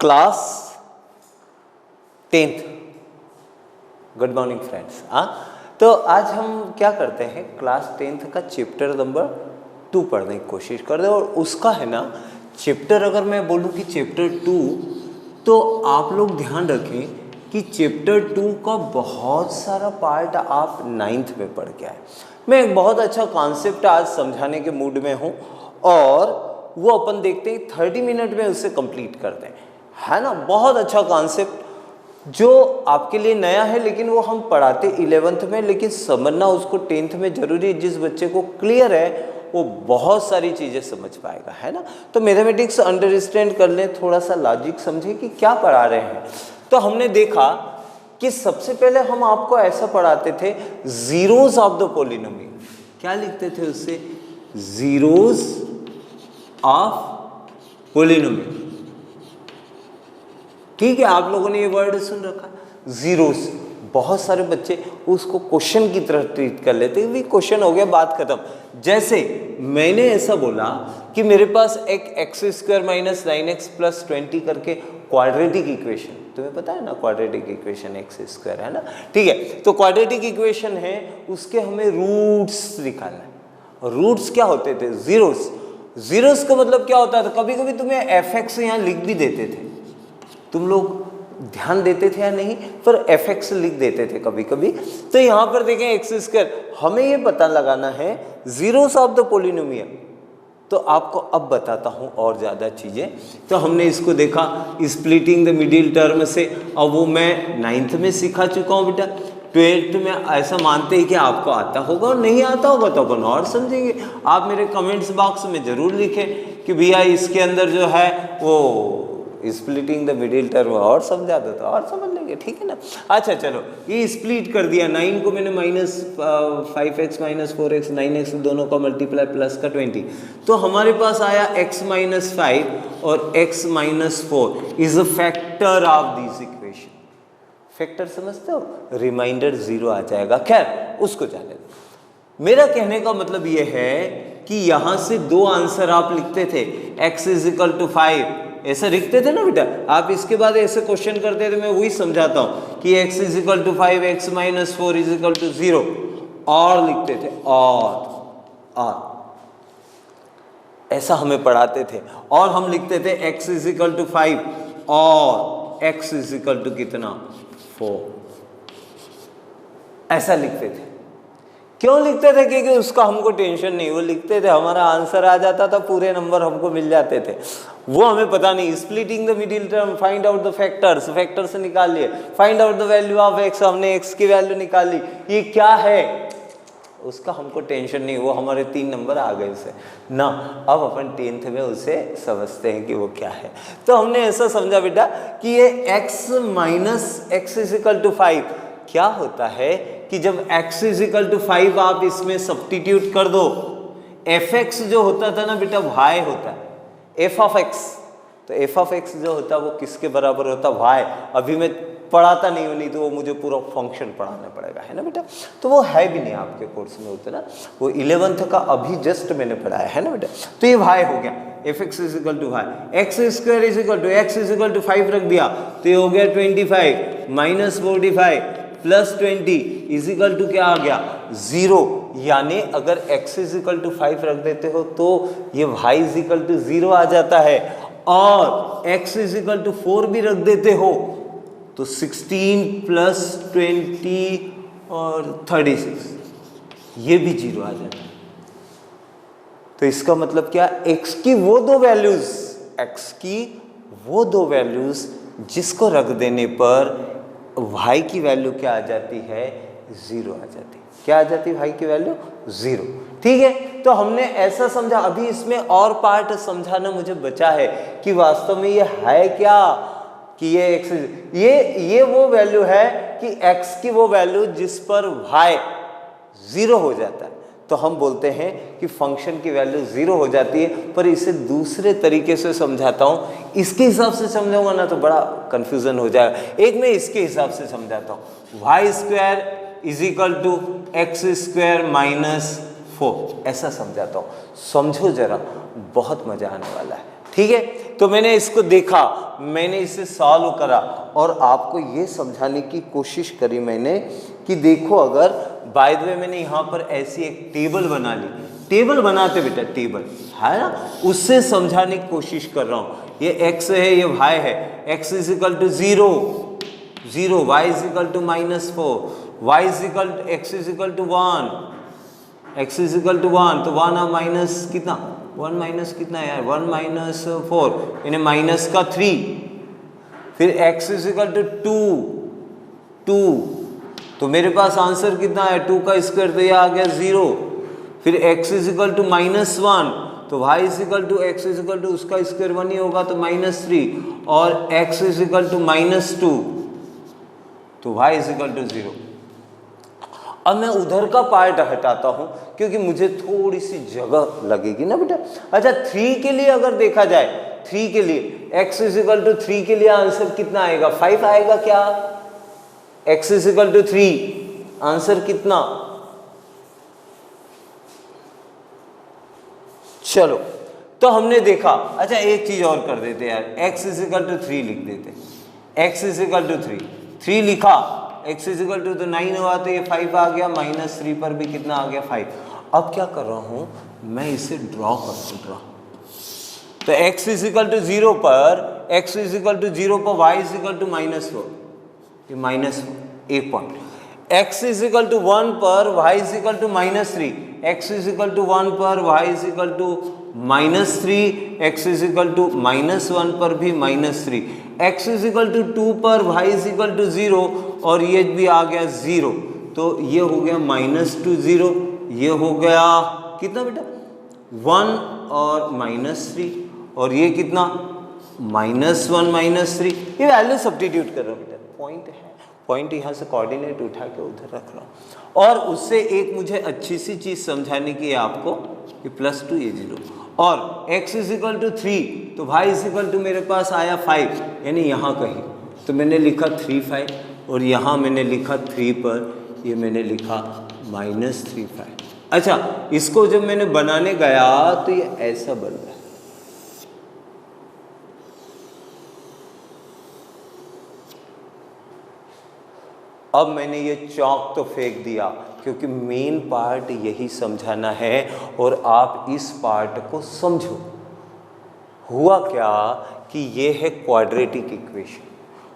Class 10th। Good morning friends. तो आज हम क्या करते हैं, क्लास 10th का चैप्टर नंबर 2 पढ़ने की कोशिश करते हैं। और उसका है ना चैप्टर, अगर मैं बोलूँ कि चैप्टर 2, तो आप लोग ध्यान रखें कि चैप्टर 2 का बहुत सारा पार्ट आप 9th में पढ़ के आए। मैं एक बहुत अच्छा कॉन्सेप्ट आज समझाने के मूड में हूँ और वो अपन देखते हैं 30 मिनट में उसे कंप्लीट करते हैं, है ना। बहुत अच्छा कॉन्सेप्ट जो आपके लिए नया है, लेकिन वो हम पढ़ाते 11th में, लेकिन समझना उसको 10th में जरूरी है। जिस बच्चे को क्लियर है वो बहुत सारी चीज़ें समझ पाएगा, है ना। तो मैथमेटिक्स अंडरस्टैंड कर लें, थोड़ा सा लॉजिक समझे कि क्या पढ़ा रहे हैं। तो हमने देखा कि सबसे पहले हम आपको ऐसा पढ़ाते थे, जीरोस ऑफ द पॉलिनोमियल। क्या लिखते थे उससे? Zeros of polynomial. ठीक है, आप लोगों ने ये वर्ड सुन रखा, जीरोस। बहुत सारे बच्चे उसको क्वेश्चन की तरह ट्रीट कर लेते हैं, क्वेश्चन हो गया, बात खत्म। जैसे मैंने ऐसा बोला कि मेरे पास एक x² - 9x + 20 करके क्वाड्रेटिक इक्वेशन, तुम्हें पता है ना क्वाड्रेटिक इक्वेशन x² है ना, ठीक है। तो क्वाड्रेटिक इक्वेशन है, उसके हमें रूट्स निकालना है। रूट्स क्या होते थे? जीरोस। जीरोस का मतलब क्या होता था? कभी कभी तुम्हें fx यहाँ लिख भी देते थे, तुम लोग ध्यान देते थे या नहीं, पर fx लिख देते थे कभी कभी। तो यहाँ पर देखें x², हमें ये पता लगाना है जीरोस ऑफ द पॉलिनोमियल। तो आपको अब बताता हूँ और ज़्यादा चीज़ें। तो हमने इसको देखा स्प्लिटिंग द मिडिल टर्म से, अब वो मैं 9th में सिखा चुका हूँ बेटा। 12th में ऐसा मानते हैं कि आपको आता होगा, और नहीं आता होगा तो अपन और समझेंगे। आप मेरे कमेंट्स बॉक्स में ज़रूर लिखें कि भैया इसके अंदर जो है वो स्प्लिटिंग द मिडिल टर्म और समझा दो तो और समझ लेंगे, ठीक है ना। अच्छा चलो, ये स्प्लिट कर दिया। 9 को मैंने -5x - 4x 9x दोनों का मल्टीप्लाई प्लस का 20, तो हमारे पास आया x - 5 और x - 4 is a factor of this equation. Factor समझते हो? रिमाइंडर 0 आ जाएगा। खैर उसको जाने दो। मेरा कहने का मतलब ये है कि यहां से दो आंसर आप लिखते थे, x = 5 ऐसा लिखते थे ना बेटा। आप इसके बाद ऐसे क्वेश्चन करते थे, मैं वही समझाता हूं कि x = 5 x - 4 = 0 और लिखते थे, और ऐसा हमें पढ़ाते थे। और हम लिखते थे x = 5 और x = कितना? 4, ऐसा लिखते थे। क्यों लिखते थे? क्योंकि उसका हमको टेंशन नहीं, वो लिखते थे, हमारा आंसर आ जाता था, पूरे नंबर हमको मिल जाते थे। वो हमें पता नहीं। Splitting the middle term, find out the factors, factor से निकाल लिए। Find out the value of x, हमने x की वैल्यू निकाल ली। ये क्या है उसका हमको टेंशन नहीं, वो हमारे 3 नंबर आ गए उसे ना। अब अपन 10th में उसे समझते हैं कि वो क्या है। तो हमने ऐसा समझा बेटा कि ये x - x = 5 क्या होता है कि जब x = 5 आप इसमें सब्स्टिट्यूट कर दो, fx जो होता था ना बेटा y होता है f(x). तो f(x) जो होता है वो किसके बराबर होता? y। अभी मैं पढ़ाता नहीं हूँ, नहीं तो वो मुझे पूरा फंक्शन पढ़ाना पड़ेगा, है ना बेटा। तो वो है भी नहीं आपके कोर्स में उतना, वो 11th का अभी जस्ट मैंने पढ़ाया है ना बेटा। तो ये y हो गया, fx = y। x² = x = 5 रख दिया तो ये हो गया 25 - 45 + 20 = क्या आ गया? 0। यानी अगर x = 5 रख देते हो तो ये y = 0 आ जाता है, और x = 4 भी रख देते हो तो 16 + 20 और 36 ये भी 0 आ जाता है। तो इसका मतलब क्या? x की वो दो वैल्यूज जिसको रख देने पर y की वैल्यू क्या आ जाती है? 0 आ जाती है। क्या आ जाती है? y की वैल्यू 0। ठीक है, तो हमने ऐसा समझा। अभी इसमें और पार्ट समझाना मुझे बचा है कि वास्तव में ये है क्या, कि ये x, ये वो वैल्यू है कि x की वो वैल्यू जिस पर y 0 हो जाता है। तो हम बोलते हैं कि फंक्शन की वैल्यू 0 हो जाती है। पर इसे दूसरे तरीके से समझाता हूं। इसके हिसाब से समझाऊंगा ना तो बड़ा कंफ्यूजन हो जाएगा। एक मैं इसके हिसाब से समझाता हूं, y² = x² - 4 ऐसा समझाता हूं। समझो जरा, बहुत मजा आने वाला है। ठीक है, तो मैंने इसको देखा, मैंने इसे सॉल्व करा और आपको ये समझाने की कोशिश करी मैंने कि देखो, अगर बाय द वे मैंने यहाँ पर ऐसी एक टेबल बना ली, टेबल बनाते बेटा, टेबल है ना, उससे समझाने की कोशिश कर रहा हूँ। ये x है, ये y है, x is equal to 0, 0, y is equal to -4, y is equal to x is equal to 1, x is equal to 1, तो 1 माइनस कितना, 1 माइनस कितना है यार, 1 माइनस 4 यानी माइनस का 3, फिर x इज इक्वल टू 2, तो मेरे पास आंसर कितना है, 2 का स्क्वायर, तो ये आ गया 0, फिर x इज इक्वल टू -1, तो y is equal to x is equal to उसका स्क्वायर 1 ही होगा, तो -3, और x इज इक्वल टू -2, तो y इज इक्वल टू 0। अब मैं उधर का पार्ट हटाता हूं क्योंकि मुझे थोड़ी सी जगह लगेगी ना बेटा। अच्छा, 3 के लिए अगर देखा जाए, 3 के लिए x इज इक्वल टू 3 के लिए आंसर कितना आएगा, 5 आएगा क्या, x is equal to 3, answer कितना, चलो तो हमने देखा। अच्छा, एक चीज और कर देते यार, x इज इक्वल टू 3 लिख देते, x इज इक्वल टू 3 लिखा, x इज इक्वल टू 9 हुआ, तो ये 5 आ गया, -3 पर भी कितना आ गया, 5। अब क्या कर रहा हूं मैं, इसे ड्रॉ कर रहा हूं, तो x इज इक्वल टू 0 पर, x इज इक्वल टू 0 पर y इज इक्वल टू -4, ये -4 एक point, x is equal to 1 पर y is equal to -3, x is equal to 1 पर y is equal to -3, x is equal to -1 पर भी -3, x is equal to 2 पर y is equal to 0, और ये भी आ गया 0, तो ये हो गया -2 0, ये हो गया कितना बेटा 1 और -3, और ये कितना -1 -3, ये वैल्यू सब्स्टिट्यूट कर रहा हूँ बेटा, पॉइंट है, पॉइंट यहाँ से कोऑर्डिनेट उठा के उधर रख रहा हूँ। और उससे एक मुझे अच्छी सी चीज़ समझाने की है आपको, ये +2 ये 0, और x इज इक्वल टू 3, तो y इज इक्वल टू मेरे पास आया 5, यानी यहाँ कहीं, तो मैंने लिखा 3 5, और यहाँ मैंने लिखा 3 पर, ये मैंने लिखा -3 5। अच्छा, इसको जब मैंने बनाने गया तो ये ऐसा बन रहा है, अब मैंने ये चौक तो फेंक दिया क्योंकि मेन पार्ट यही समझाना है, और आप इस पार्ट को समझो। हुआ क्या कि ये है क्वाड्रेटिक इक्वेशन।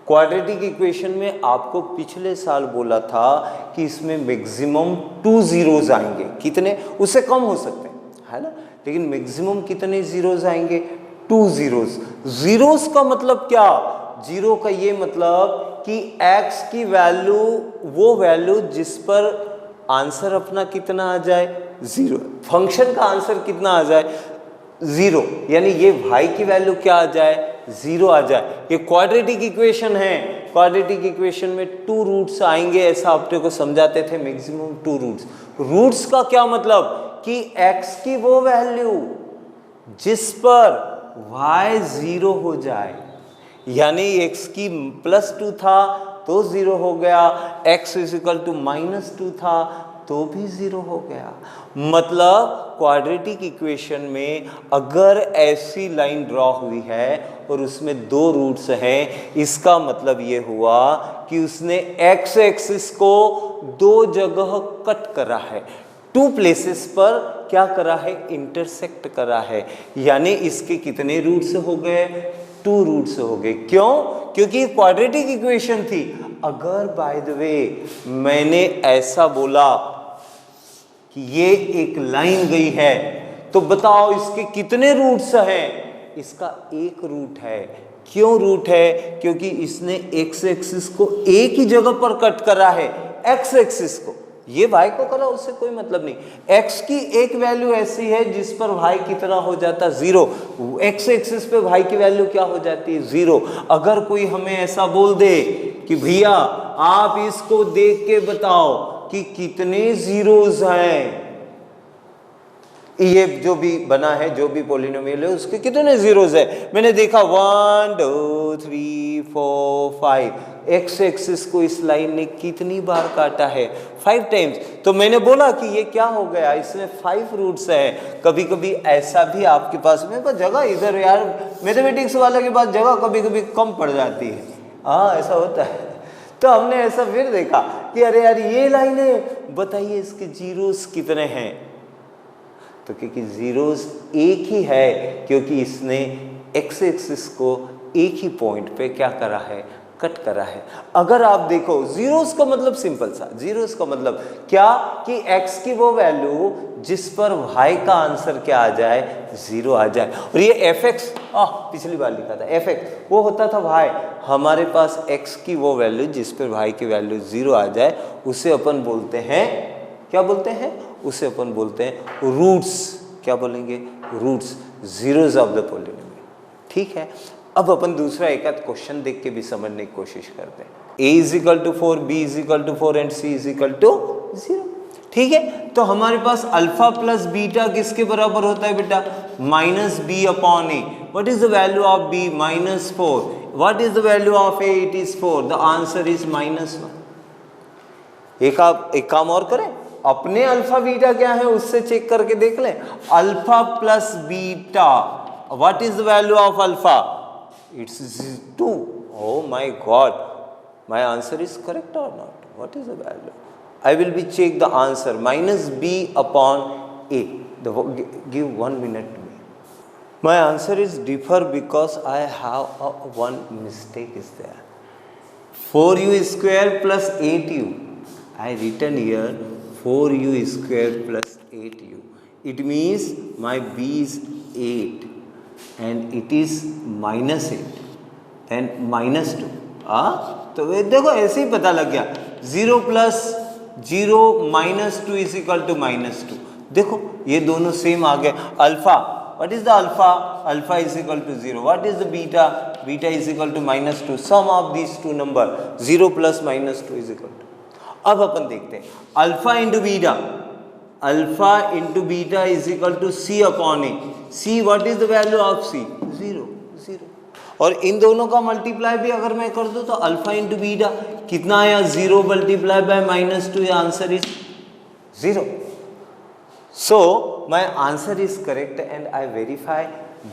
क्वाड्रेटिक इक्वेशन में आपको पिछले साल बोला था कि इसमें मैक्सिमम 2 जीरोज आएंगे, कितने, उससे कम हो सकते हैं, है ना, लेकिन मैक्सिमम कितने जीरोज आएंगे, 2 जीरोज। जीरोज का मतलब क्या, जीरो का ये मतलब कि x की वैल्यू, वो वैल्यू जिस पर आंसर अपना कितना आ जाए, 0, फंक्शन का आंसर कितना आ जाए, 0, यानी ये y की वैल्यू क्या आ जाए, 0 आ जाए। ये क्वाड्रेटिक इक्वेशन है, क्वाड्रेटिक इक्वेशन में 2 रूट्स आएंगे, ऐसा आपने को समझाते थे, मैक्सिमम 2 रूट्स। रूट्स का क्या मतलब कि x की वो वैल्यू जिस पर y 0 हो जाए, यानी x की +2 था तो 0 हो गया, x इज इक्वल टू -2 था तो भी 0 हो गया। मतलब क्वाड्रेटिक इक्वेशन में अगर ऐसी लाइन ड्रॉ हुई है और उसमें 2 रूट्स हैं, इसका मतलब ये हुआ कि उसने x एक्सिस को 2 जगह कट करा है, 2 प्लेसेस पर क्या करा है, इंटरसेक्ट करा है, यानी इसके कितने रूट्स हो गए, 2 रूट्स हो गए। क्यों, क्योंकि क्वाड्रेटिक इक्वेशन थी। अगर बाय द वे मैंने ऐसा बोला कि ये एक लाइन गई है, तो बताओ इसके कितने रूट्स हैं, इसका 1 रूट है। क्यों रूट है, क्योंकि इसने x एक्सिस को एक ही जगह पर कट करा है, x एक्सिस को, ये y को करा, उससे कोई मतलब नहीं। x की एक वैल्यू ऐसी है जिस पर y कितना हो जाता, 0, x एक्सिस पे y की वैल्यू क्या हो जाती है, 0। अगर कोई हमें ऐसा बोल दे कि भैया आप इसको देख के बताओ कि कितने जीरोस हैं, ये जो भी बना है, जो भी पॉलिनोमियल है, उसके कितने जीरोस है, मैंने देखा 1 2 3 4 5, एक्स एक्सिस को इस लाइन ने कितनी बार काटा है, 5 टाइम्स। तो मैंने बोला कि ये क्या हो गया, इसमें 5 रूट्स हैं। कभी कभी ऐसा भी आपके पास, मेरे पास जगह इधर यार, मैथमेटिक्स वाले के पास जगह कभी कभी कम पड़ जाती है, हाँ ऐसा होता है। तो हमने ऐसा फिर देखा कि अरे यार ये लाइनें बताइए इसके जीरोस कितने हैं, तो क्योंकि जीरोस एक ही है, क्योंकि इसने एक्स एक्सिस को एक ही पॉइंट पे क्या करा है, कट करा है। अगर आप देखो जीरोस का मतलब सिंपल सा, जीरोस का मतलब क्या कि x की वो वैल्यू जिस पर y का आंसर क्या आ जाए, 0 आ जाए। और ये fx, पिछली बार लिखा था fx, वो होता था y। हमारे पास x की वो वैल्यू जिस पर y की वैल्यू 0 आ जाए, उसे अपन बोलते हैं, क्या बोलते हैं, उसे अपन बोलते हैं रूट्स। क्या बोलेंगे, roots, zeros of the polynomial. ठीक है, अब अपन दूसरा एक आध क्वेश्चन देख के भी समझने की कोशिश करते हैं। a = 4, b = 4 and c = 0। ठीक है, तो हमारे पास अल्फा प्लस बीटा किसके बराबर होता है बेटा, -b/a। What is the value of b, -4। What is the value of a, it is 4। The answer is -1। एक काम और करें, अपने अल्फा बीटा क्या है उससे चेक करके देख लें। Alpha plus beta, what is the value of alpha, it's 2. Oh my god, my answer is correct or not? What is the value? I will be check the answer, -b/a. Give 1 minute to me. My answer is differ because I have one mistake is there. 4u square plus 8u. I written here 4u square plus 8u. It means my b is 8 and it is -8 and -2। तो देखो ऐसे ही पता लग गया, 0 + 0 -2 = -2। देखो ये दोनों same आ गए। Alpha, what is the alpha, alpha = 0। What is the beta, beta = -2। Sum of these two number 0 + -2 = अब अपन देखते हैं alpha into beta, alpha into beta = c/a। c, what is the value of c, 0। और इन दोनों का multiply भी अगर मैं कर दूं तो अल्फा इंटू बीटा कितना आया, 0 × -2, answer is 0। So my answer is correct and I verify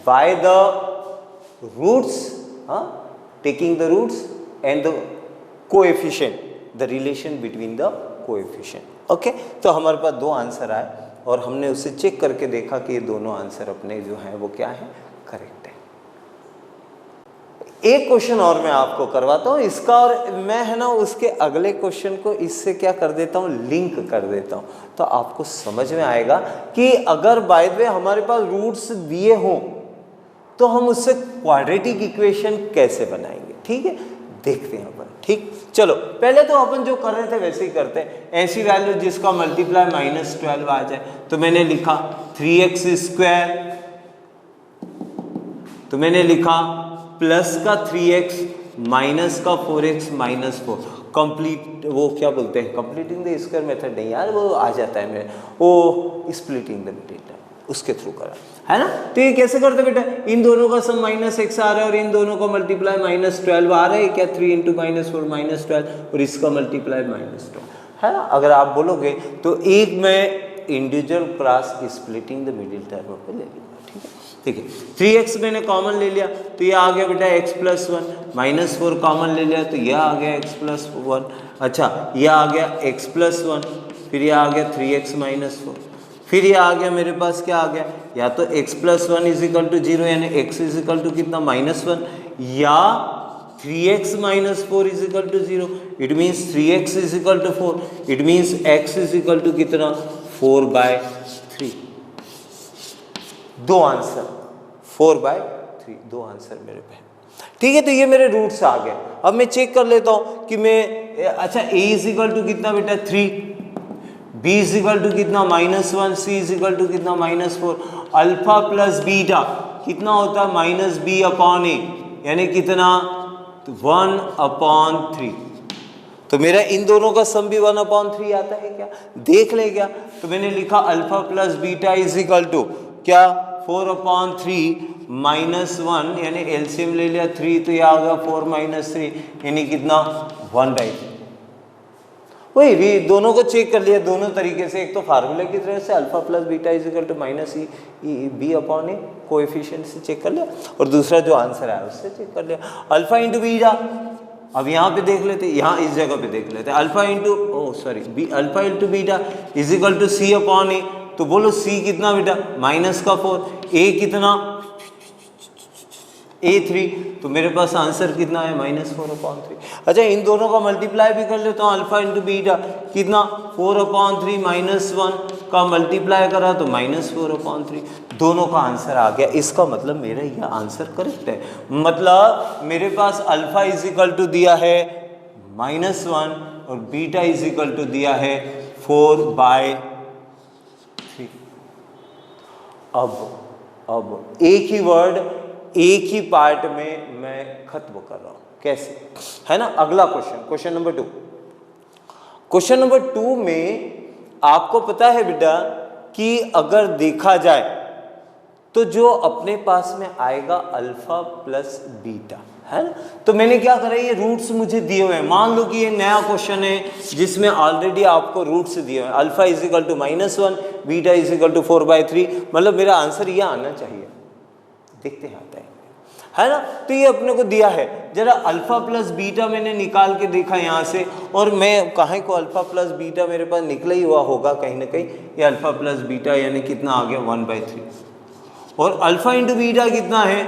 by the roots, taking the roots and the coefficient, the relation between the coefficient. Okay, तो हमारे पास 2 आंसर आए और हमने उसे चेक करके देखा कि ये दोनों आंसर अपने जो हैं वो क्या है, करेक्ट है। एक क्वेश्चन और मैं आपको करवाता हूँ इसका, और मैं है ना उसके अगले क्वेश्चन को इससे क्या कर देता हूँ, लिंक कर देता हूँ, तो आपको समझ में आएगा कि अगर बाय द वे हमारे पास रूट्स दिए हों तो हम उससे क्वाड्रेटिक इक्वेशन कैसे बनाएंगे। ठीक है, देखते हैं अपन। ठीक, चलो पहले तो अपन जो कर रहे थे वैसे ही करते हैं। ऐसी वैल्यू जिसका मल्टीप्लाई -12 आ जाए, तो मैंने लिखा 3x², तो मैंने लिखा प्लस का 3x माइनस का 4x -4। कंप्लीट, वो क्या बोलते हैं, कंप्लीटिंग द स्क्वायर मेथड नहीं यार, वो आ जाता है मेरे, वो स्प्लिटिंग द मिडिल टर्म, उसके थ्रू करा है ना। तो ये कैसे करते बेटा, इन दोनों का सम -x आ रहा है और इन दोनों का मल्टीप्लाई -12 आ रहा है क्या, 3 × -4 -12, और इसका मल्टीप्लाई -12 है ना। अगर आप बोलोगे तो एक मैं individual cross splitting the middle term पे ले लूँगा। ठीक है, देखिए 3x मैंने कॉमन ले लिया तो ये आ गया बेटा x + 1, -4 कॉमन ले लिया तो यह आ गया x + 1। अच्छा, यह आ गया x + 1, फिर यह आ गया 3x - 4, फिर ये आ गया मेरे पास क्या आ गया, या तो x + 1 = 0 यानी x = कितना -1, या 3x - 4 = 0। It means 3x = 4, it means x = कितना, 4/3। 2 आंसर, 4/3, 2 आंसर मेरे पे। ठीक है, तो ये मेरे रूट्स आ गए। अब मैं चेक कर लेता हूँ कि मैं, अच्छा a = कितना बेटा 3, b = कितना -1, c = कितना -4। अल्फा प्लस बीटा कितना होता है, -b/a, यानी कितना 1/3। तो मेरा इन दोनों का सम भी 1/3 आता है क्या, देख ले क्या। तो मैंने लिखा अल्फा प्लस बीटा = क्या, 4/3 -1, यानी एलसीएम ले लिया 3, तो यह आ गया 4 - 3 यानी कितना, 1/3। वही भी दोनों को चेक कर लिया दोनों तरीके से, एक तो फार्मूले की तरह से alpha plus beta is equal to minus ई बी अपॉन ए कोएफिशिएंट से चेक कर लिया, और दूसरा जो आंसर आया उससे चेक कर लिया। अल्फा इंटू बीटा, अब यहाँ पे देख लेते, यहाँ इस जगह पे देख लेते, alpha into alpha into beta is equal to C upon A. तो बोलो सी कितना बेटा, -4, ए कितना, A3, तो मेरे पास आंसर कितना है -4/3। अच्छा इन दोनों का मल्टीप्लाई भी कर लेता हूँ, अल्फा इंटू बीटा कितना 4/3 -1 का मल्टीप्लाई करा तो -4/3, दोनों का आंसर आ गया। इसका मतलब मेरा यह आंसर करेक्ट है, मतलब मेरे पास अल्फा इज इक्वल टू दिया है -1 और बीटा इज इक्वल टू दिया है 4/3। अब एक ही वर्ड एक ही पार्ट में मैं खत्म कर रहा हूं, कैसे, है ना। अगला क्वेश्चन नंबर 2। क्वेश्चन नंबर 2 में आपको पता है बेटा कि अगर देखा जाए तो जो अपने पास में आएगा अल्फा प्लस बीटा, है ना। तो मैंने क्या करा, ये रूट्स मुझे दिए हुए हैं। मान लो कि ये नया क्वेश्चन है जिसमें ऑलरेडी आपको रूट्स दिए हुए हैं, alpha is equal to -1, beta is equal to 4/3, मतलब मेरा आंसर ये आना चाहिए। देखते हैं आता है ना। तो ये अपने को दिया है, जरा अल्फा प्लस बीटा मैंने निकाल के देखा यहाँ से, और मैं कहीं को अल्फा प्लस बीटा मेरे पास निकला ही हुआ होगा कहीं ना कहीं। ये अल्फा प्लस बीटा यानी कितना आ गया 1/3, और अल्फा इंटू बीटा कितना है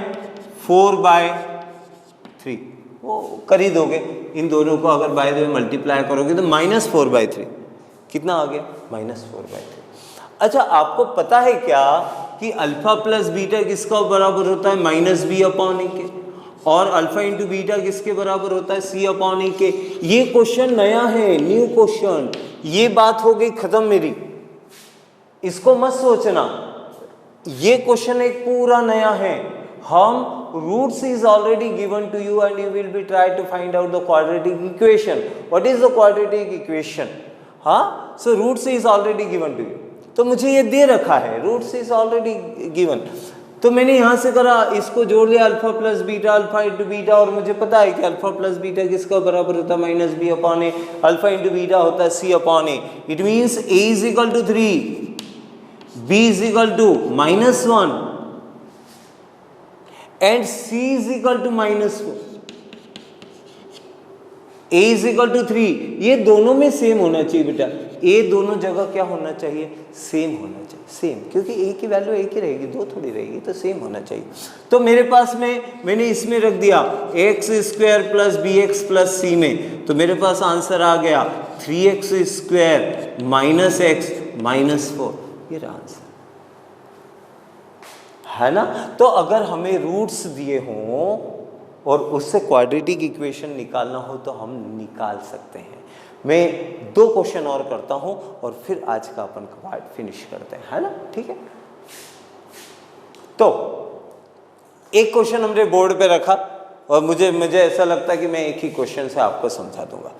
4/3। वो कर ही दोगे, इन दोनों को अगर बाय द वे मल्टीप्लाई करोगे तो -4/3 कितना आ गया -4/3। अच्छा आपको पता है क्या कि अल्फा प्लस बीटा किसका बराबर होता है -b/a के, और अल्फा इंटू बीटा किसके बराबर होता है c/a के। ये क्वेश्चन नया है, न्यू क्वेश्चन, ये बात हो गई खत्म मेरी, इसको मत सोचना। ये क्वेश्चन एक पूरा नया है। हम roots is already given to you and you will be try to find out the quadratic equation. What is the quadratic equation? हाँ, so roots is already given to you, तो मुझे ये दे रखा है रूट्स इज ऑलरेडी गिवन, तो मैंने यहाँ से करा, इसको जोड़ लिया alpha plus beta, alpha into beta, और मुझे पता है कि अल्फा प्लस बीटा किसका बराबर होता है -b/a, अल्फा इंटू बीटा होता है c/a। It means a is equal to 3, b is equal to -1 and c is equal to -4, a is equal to 3। ये दोनों में सेम होना चाहिए बेटा, ए दोनों जगह क्या होना चाहिए, सेम होना चाहिए, सेम, क्योंकि ए की वैल्यू एक ही रहेगी, दो थोड़ी रहेगी, तो सेम होना चाहिए। तो मेरे पास में मैंने इसमें रख दिया x² plus bx plus c में, तो मेरे पास आंसर आ गया 3x² -x -4, ये रहा आंसर, है ना। तो अगर हमें रूट्स दिए हों और उससे क्वाड्रेटिक इक्वेशन निकालना हो तो हम निकाल सकते हैं। मैं 2 क्वेश्चन और करता हूं और फिर आज का अपन का पार्ट फिनिश करते हैं, है ना, ठीक है। तो एक क्वेश्चन हमने बोर्ड पे रखा और मुझे ऐसा लगता है कि मैं एक ही क्वेश्चन से आपको समझा दूंगा।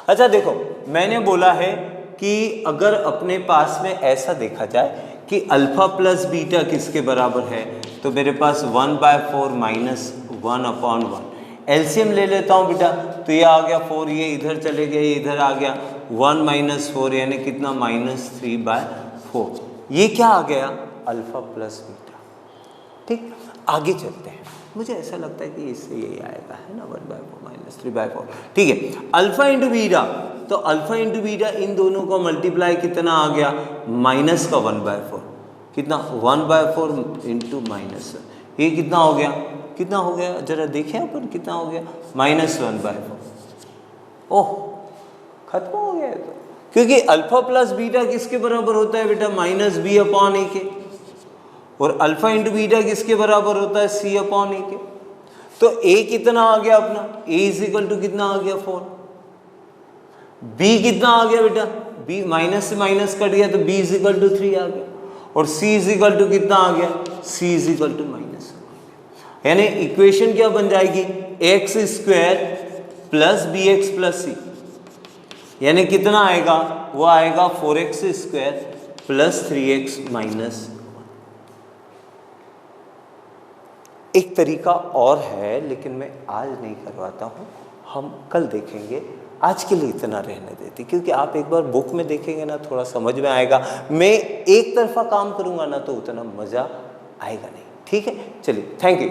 अच्छा देखो, मैंने बोला है कि अगर अपने पास में ऐसा देखा जाए कि अल्फा प्लस बीटा किसके बराबर है, तो मेरे पास 1/4 - 1/1। एलसीएम ले लेता हूँ बेटा, तो ये आ गया 4, ये इधर चले गए, ये इधर आ गया 1 - 4 यानी कितना -3/4। ये क्या आ गया, अल्फा प्लस बीटा। ठीक, आगे चलते हैं, मुझे ऐसा लगता है कि इससे यही आएगा, है ना, 1/4 - 3/4। ठीक है, अल्फा इंटू बीटा, तो अल्फा इंटू बीटा इन दोनों को मल्टीप्लाई कितना आ गया, माइनस का 1/4, कितना 1/4 इंटू -1, ये कितना हो गया, कितना हो गया जरा देखें अपन, कितना हो गया -1/4। ओह, खत्म हो गया तो, क्योंकि अल्फा प्लस बीटा किसके बराबर होता है बेटा, -b/a के, और अल्फा इंटू बीटा किसके बराबर होता है, c/a के। तो a कितना आ गया अपना, a इज इक्वल टू कितना आ गया 4, b कितना आ गया बेटा, b माइनस से माइनस कट गया तो b इज इक्वल टू 3 आ गया, और c इज इक्वल टू कितना आ गया, c इज इक्वल टू -1। यानी इक्वेशन क्या बन जाएगी, x² plus bx plus c, यानी कितना आएगा, वो आएगा 4x² प्लस 3x -1। एक तरीका और है लेकिन मैं आज नहीं करवाता हूँ, हम कल देखेंगे आज के लिए इतना रहने देती, क्योंकि आप एक बार बुक में देखेंगे ना थोड़ा समझ में आएगा। मैं एक तरफा काम करूँगा ना तो उतना मज़ा आएगा नहीं। ठीक है, चलिए, थैंक यू।